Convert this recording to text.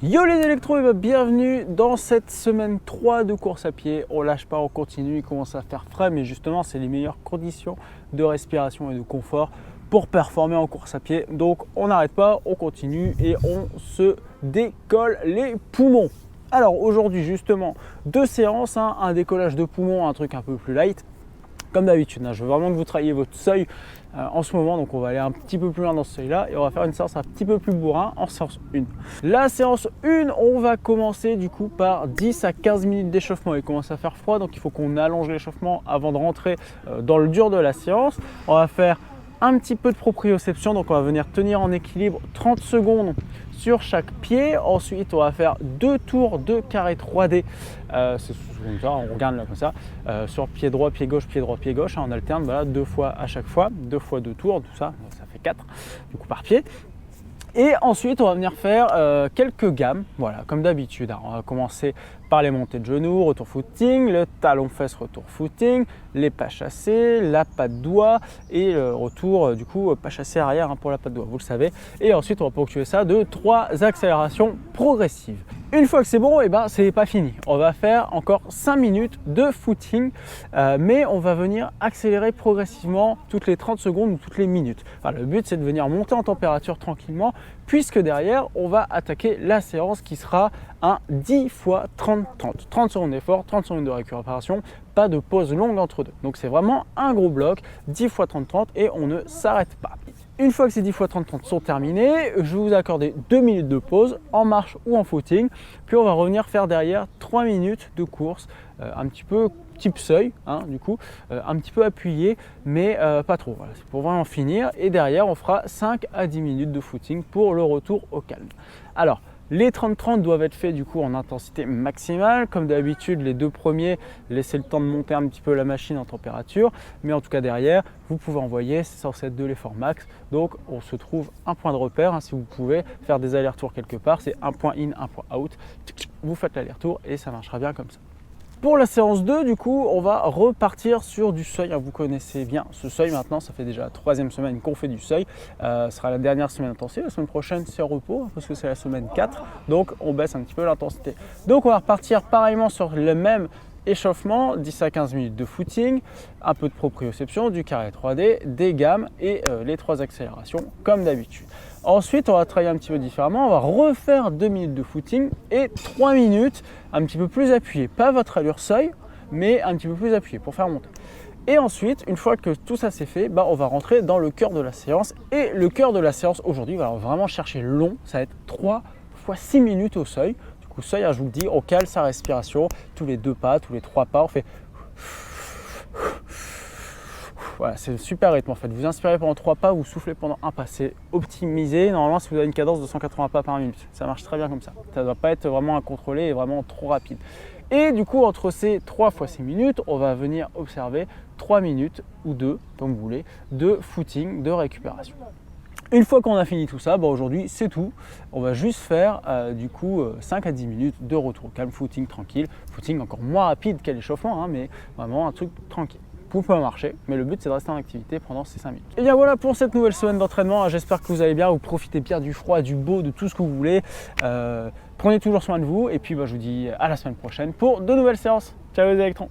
Yo les électros et bienvenue dans cette semaine 3 de course à pied. On lâche pas, on continue, il commence à faire frais, mais justement c'est les meilleures conditions de respiration et de confort pour performer en course à pied. Donc on n'arrête pas, on continue et on se décolle les poumons. Alors aujourd'hui justement 2 séances, un décollage de poumons, un truc un peu plus light. Comme d'habitude, je veux vraiment que vous travailliez votre seuil en ce moment, donc on va aller un petit peu plus loin dans ce seuil-là et on va faire une séance un petit peu plus bourrin en séance 1. La séance 1, on va commencer du coup par 10 à 15 minutes d'échauffement. Il commence à faire froid, donc il faut qu'on allonge l'échauffement avant de rentrer dans le dur de la séance. On va faire un petit peu de proprioception, donc on va venir tenir en équilibre 30 secondes sur chaque pied. Ensuite, on va faire 2 tours de carré 3D. C'est comme ça, on regarde là comme ça, sur pied droit, pied gauche, pied droit, pied gauche. On alterne, voilà, 2 fois à chaque fois, 2 fois 2 tours, tout ça, ça fait 4 du coup par pied. Et ensuite, on va venir faire quelques gammes, voilà, comme d'habitude. On va commencer par les montées de genoux, retour footing, le talon-fesse, retour footing, les pas chassés, la patte doigt et le retour, du coup, pas chassé arrière pour la patte doigt, vous le savez. Et ensuite, on va ponctuer ça de 3 accélérations progressives. Une fois que c'est bon, c'est pas fini. On va faire encore 5 minutes de footing, mais on va venir accélérer progressivement toutes les 30 secondes ou toutes les minutes. Enfin, le but, c'est de venir monter en température tranquillement, puisque derrière, on va attaquer la séance qui sera un 10 x 30-30. 30 secondes d'effort, 30 secondes de récupération, pas de pause longue entre deux. Donc c'est vraiment un gros bloc, 10 x 30-30 et on ne s'arrête pas. Une fois que ces 10 x 30-30 sont terminés, je vais vous accorder 2 minutes de pause en marche ou en footing. Puis on va revenir faire derrière 3 minutes de course, un petit peu type seuil, du coup, un petit peu appuyé, mais pas trop. Voilà, c'est pour vraiment finir. Et derrière, on fera 5 à 10 minutes de footing pour le retour au calme. Alors, les 30-30 doivent être faits du coup en intensité maximale. Comme d'habitude, les 2 premiers, laissez le temps de monter un petit peu la machine en température. Mais en tout cas derrière, vous pouvez envoyer, c'est censé être de l'effort max. Donc on se trouve un point de repère. Si vous pouvez faire des allers-retours quelque part, c'est un point in, un point out. Vous faites l'aller-retour et ça marchera bien comme ça. Pour la séance 2, du coup, on va repartir sur du seuil. Vous connaissez bien ce seuil maintenant, ça fait déjà la 3e semaine qu'on fait du seuil. Ce sera la dernière semaine intensive. La semaine prochaine, c'est repos parce que c'est la semaine 4. Donc, on baisse un petit peu l'intensité. Donc, on va repartir pareillement sur le même échauffement, 10 à 15 minutes de footing, un peu de proprioception, du carré 3D, des gammes et les 3 accélérations comme d'habitude. Ensuite, on va travailler un petit peu différemment. On va refaire 2 minutes de footing et 3 minutes un petit peu plus appuyé. Pas votre allure seuil, mais un petit peu plus appuyé pour faire monter. Et ensuite, une fois que tout ça c'est fait, on va rentrer dans le cœur de la séance. Et le cœur de la séance aujourd'hui, on va vraiment chercher long. Ça va être 3 x 6 minutes au seuil. Du coup, seuil, je vous le dis, on cale sa respiration. Tous les 2 pas, tous les 3 pas, on fait... Voilà, c'est le super rythme en fait. Vous inspirez pendant 3 pas, vous soufflez pendant 1 pas. C'est optimisé. Normalement, si vous avez une cadence de 180 pas par minute, ça marche très bien comme ça. Ça ne doit pas être vraiment incontrôlé et vraiment trop rapide. Et du coup, entre ces 3 x 6 minutes, on va venir observer 3 minutes ou 2, comme vous voulez, de footing, de récupération. Une fois qu'on a fini tout ça, aujourd'hui c'est tout. On va juste faire du coup 5 à 10 minutes de retour au calme, footing tranquille. Footing encore moins rapide qu'à l'échauffement, mais vraiment un truc tranquille. Vous pouvez marcher, mais le but c'est de rester en activité pendant ces 5 minutes. Et bien voilà pour cette nouvelle semaine d'entraînement. J'espère que vous allez bien, vous profitez bien du froid, du beau, de tout ce que vous voulez. Prenez toujours soin de vous et puis je vous dis à la semaine prochaine pour de nouvelles séances. Ciao les électrons.